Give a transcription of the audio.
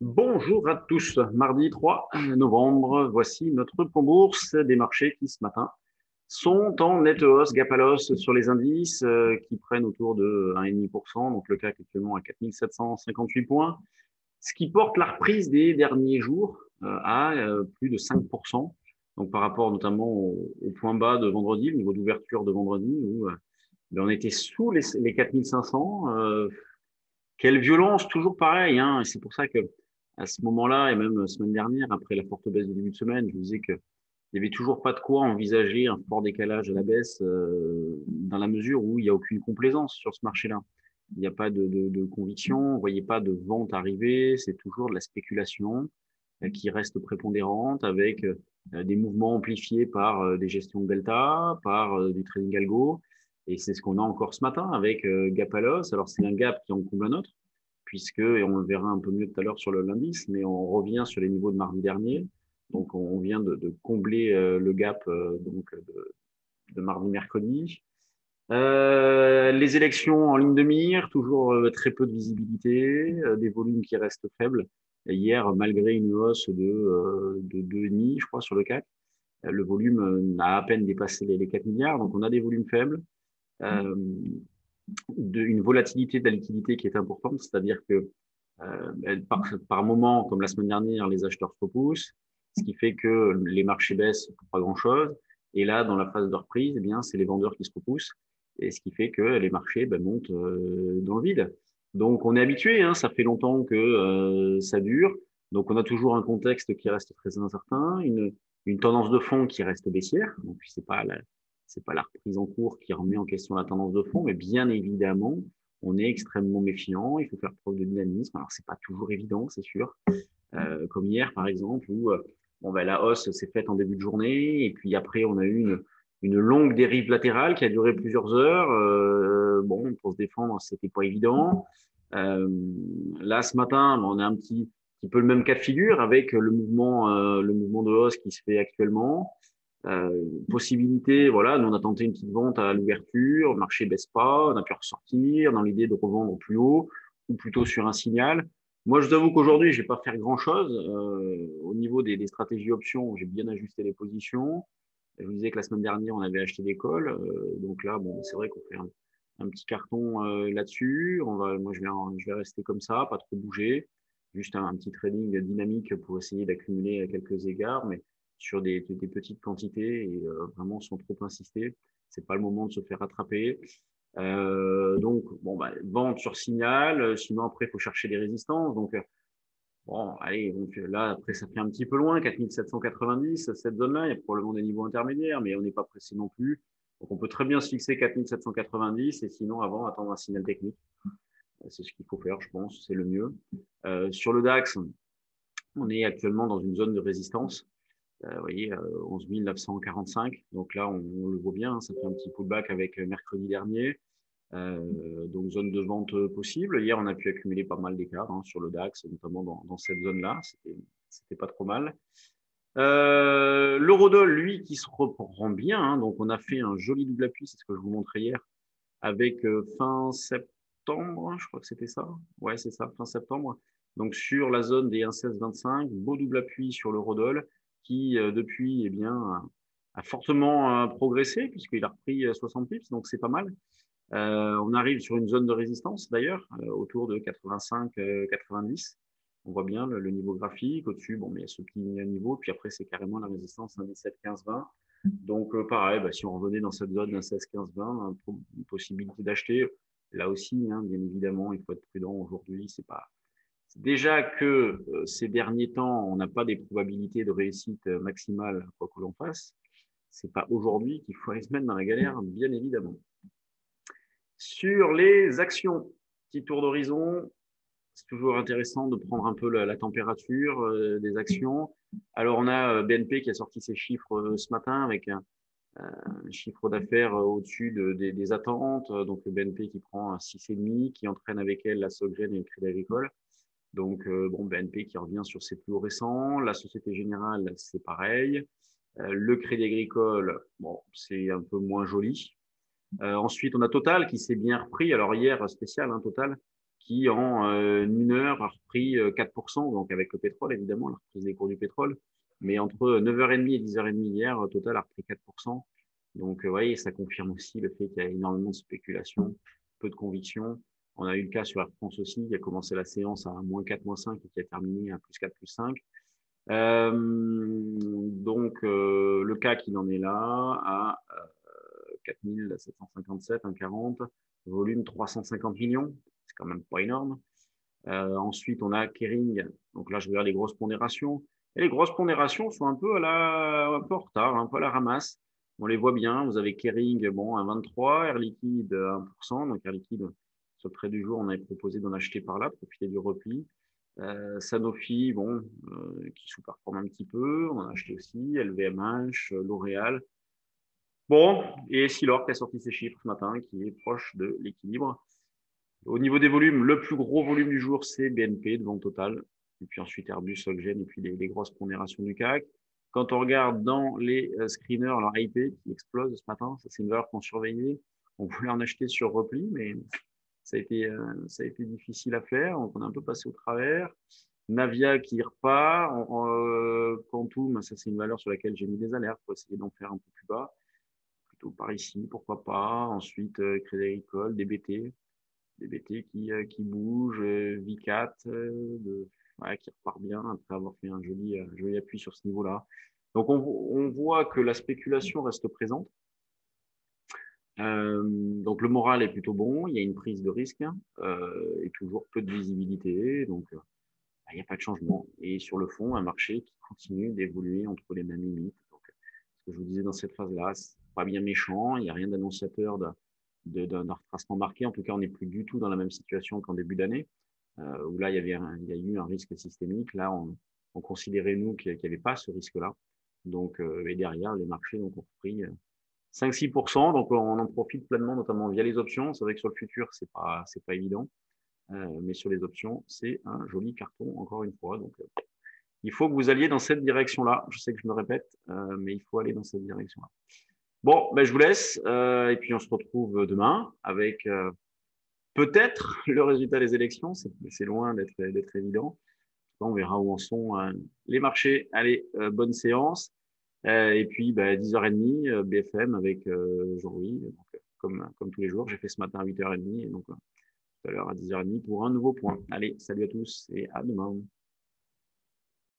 Bonjour à tous, mardi 3 novembre, voici notre point bourse des marchés qui ce matin sont en nette hausse, gap à l'os sur les indices qui prennent autour de 1,5%, donc le CAC actuellement à 4758 points, ce qui porte la reprise des derniers jours à plus de 5%, donc par rapport notamment au point bas de vendredi, le niveau d'ouverture de vendredi, où on était sous les 4500. Quelle violence, toujours pareil, hein, et c'est pour ça que à ce moment-là, et même la semaine dernière, après la forte baisse du début de semaine, je vous disais qu'il n'y avait toujours pas de quoi envisager un fort décalage à la baisse dans la mesure où il n'y a aucune complaisance sur ce marché-là. Il n'y a pas de conviction, vous ne voyez pas de vente arriver, c'est toujours de la spéculation qui reste prépondérante avec des mouvements amplifiés par des gestions de delta, par du trading algo. Et c'est ce qu'on a encore ce matin avec gap à l'os. Alors, c'est un gap qui en comble un autre, puisque, et on le verra un peu mieux tout à l'heure sur l'indice, mais on revient sur les niveaux de mardi dernier. Donc, on vient de combler le gap de mardi-mercredi. Les élections en ligne de mire, toujours très peu de visibilité, des volumes qui restent faibles. Et hier, malgré une hausse de 2,5, je crois, sur le CAC, le volume a à peine dépassé les 4 milliards. Donc, on a des volumes faibles, euh, une volatilité de la liquidité qui est importante, c'est-à-dire que par moment, comme la semaine dernière, les acheteurs se repoussent, ce qui fait que les marchés baissent pour pas grand-chose. Et là, dans la phase de reprise, eh bien, c'est les vendeurs qui se repoussent, et ce qui fait que les marchés montent dans le vide. Donc, on est habitué, hein, ça fait longtemps que ça dure. Donc, on a toujours un contexte qui reste très incertain, une tendance de fond qui reste baissière. Donc, c'est pas la reprise en cours qui remet en question la tendance de fond, mais bien évidemment, on est extrêmement méfiant, il faut faire preuve de dynamisme. Alors, c'est pas toujours évident, c'est sûr. Comme hier, par exemple, où la hausse s'est faite en début de journée, et puis après, on a eu une longue dérive latérale qui a duré plusieurs heures. Pour se défendre, c'était pas évident. Euh, Là, ce matin, on a un petit peu le même cas de figure avec le mouvement de hausse qui se fait actuellement. Possibilité, voilà, nous on a tenté une petite vente à l'ouverture, le marché baisse pas, on a pu ressortir dans l'idée de revendre plus haut ou plutôt sur un signal. Moi, je vous avoue qu'aujourd'hui, je vais pas faire grand-chose. Au niveau des stratégies options, j'ai bien ajusté les positions. Je vous disais que la semaine dernière, on avait acheté des calls. Donc là, bon, c'est vrai qu'on fait un petit carton là-dessus. Je vais rester comme ça, pas trop bouger. Juste un petit trading dynamique pour essayer d'accumuler quelques égards, mais sur des petites quantités et vraiment sans trop insister. C'est pas le moment de se faire attraper. Donc, vente sur signal. Sinon, après, il faut chercher des résistances. Donc, bon, allez, donc là, après, ça fait un petit peu loin, 4790, cette zone-là. Il y a probablement des niveaux intermédiaires, mais on n'est pas pressé non plus. Donc, on peut très bien se fixer 4790 et sinon, avant, attendre un signal technique. C'est ce qu'il faut faire, je pense, c'est le mieux. Sur le DAX, on est actuellement dans une zone de résistance. Vous voyez, 11 945. Donc là, on le voit bien, hein, ça fait un petit pullback avec mercredi dernier. Donc zone de vente possible. Hier, on a pu accumuler pas mal d'écarts sur le DAX, notamment dans cette zone-là. C'était pas trop mal. L'eurodoll, lui, qui se reprend bien. Hein, donc on a fait un joli double appui, c'est ce que je vous montrais hier, avec fin septembre, je crois que c'était ça. Ouais, c'est ça, fin septembre. Donc sur la zone des 1,1625, beau double appui sur l'eurodoll qui depuis a fortement progressé puisqu'il a repris 60 pips, donc c'est pas mal. On arrive sur une zone de résistance d'ailleurs, autour de 85-90. On voit bien le niveau graphique. Au-dessus, bon, mais il y a ce petit niveau. Puis après, c'est carrément la résistance 17, 15, 20. Donc, pareil, si on revenait dans cette zone d'un 16, 15, 20, une possibilité d'acheter. Là aussi, hein, bien évidemment, il faut être prudent. Aujourd'hui, c'est pas. C'est déjà que ces derniers temps, on n'a pas des probabilités de réussite maximale, quoi que l'on fasse. C'est pas aujourd'hui qu'il faut aller se mettre dans la galère, bien évidemment. Sur les actions, petit tour d'horizon, c'est toujours intéressant de prendre un peu la température des actions. Alors, on a BNP qui a sorti ses chiffres ce matin avec un chiffre d'affaires au-dessus des attentes. Donc, le BNP qui prend un 6,5, qui entraîne avec elle la Sogren et le Crédit Agricole. Donc, BNP qui revient sur ses plus hauts récents. La Société Générale, c'est pareil. Le Crédit Agricole, bon, c'est un peu moins joli. Ensuite, on a Total qui s'est bien repris. Alors hier, spécial, hein, Total, qui en une heure a repris 4%, donc avec le pétrole évidemment, la reprise des cours du pétrole. Mais entre 9h30 et 10h30 hier, Total a repris 4%. Donc, vous voyez, ça confirme aussi le fait qu'il y a énormément de spéculation, peu de conviction. On a eu le cas sur Air France aussi, qui a commencé la séance à -4, -5 et qui a terminé à +4, +5. Donc, le CAC, il en est là à 4757, 1,40, volume 350 millions, c'est quand même pas énorme. Ensuite, on a Kering, donc là, je regarde les grosses pondérations. Et les grosses pondérations sont un peu un peu en retard, un peu à la ramasse. On les voit bien. Vous avez Kering, bon, à 23, Air Liquide, 1%. Donc, Air Liquide, sur le trait du jour, on avait proposé d'en acheter par là, profiter du repli. Sanofi, bon, qui sous-performe un petit peu. On en a acheté aussi. LVMH, L'Oréal. Bon, et Essilor qui a sorti ses chiffres ce matin, qui est proche de l'équilibre. Au niveau des volumes, le plus gros volume du jour, c'est BNP devant Total. Et puis ensuite Airbus, Solgen, et puis les grosses pondérations du CAC. Quand on regarde dans les screeners, alors IP qui explose ce matin, ça c'est une valeur qu'on surveillait. On voulait en acheter sur repli, mais ça a été difficile à faire. Donc on est un peu passé au travers. Navia qui repart. Quantum, ça c'est une valeur sur laquelle j'ai mis des alertes pour essayer d'en faire un peu plus bas. Plutôt par ici, pourquoi pas. Ensuite, Crédit Agricole, DBT qui bouge, V4 ouais, qui repart bien après avoir fait un joli appui sur ce niveau-là. Donc on voit que la spéculation reste présente. Donc le moral est plutôt bon, il y a une prise de risque et toujours peu de visibilité, donc il n'y a pas de changement. Et sur le fond, un marché qui continue d'évoluer entre les mêmes limites. Donc, ce que je vous disais dans cette phase-là, c'est pas bien méchant, il n'y a rien d'annonciateur d'un retracement marqué. En tout cas, on n'est plus du tout dans la même situation qu'en début d'année, où là, il y a eu un risque systémique. Là, on considérait, nous, qu'il n'y avait pas ce risque-là. Donc, et derrière, les marchés donc, ont repris 5-6%. Donc, on en profite pleinement, notamment via les options. C'est vrai que sur le futur, c'est pas évident. Mais sur les options, c'est un joli carton, encore une fois. Donc, il faut que vous alliez dans cette direction-là. Je sais que je me répète, mais il faut aller dans cette direction-là. Bon, ben, je vous laisse. Et puis, on se retrouve demain avec peut-être le résultat des élections. C'est loin d'être évident. On verra où en sont les marchés. Allez, bonne séance. Et puis, ben, 10h30, BFM avec Jean-Louis. Comme tous les jours, j'ai fait ce matin à 8h30. Et donc, tout à l'heure à 10h30 pour un nouveau point. Allez, salut à tous et à demain.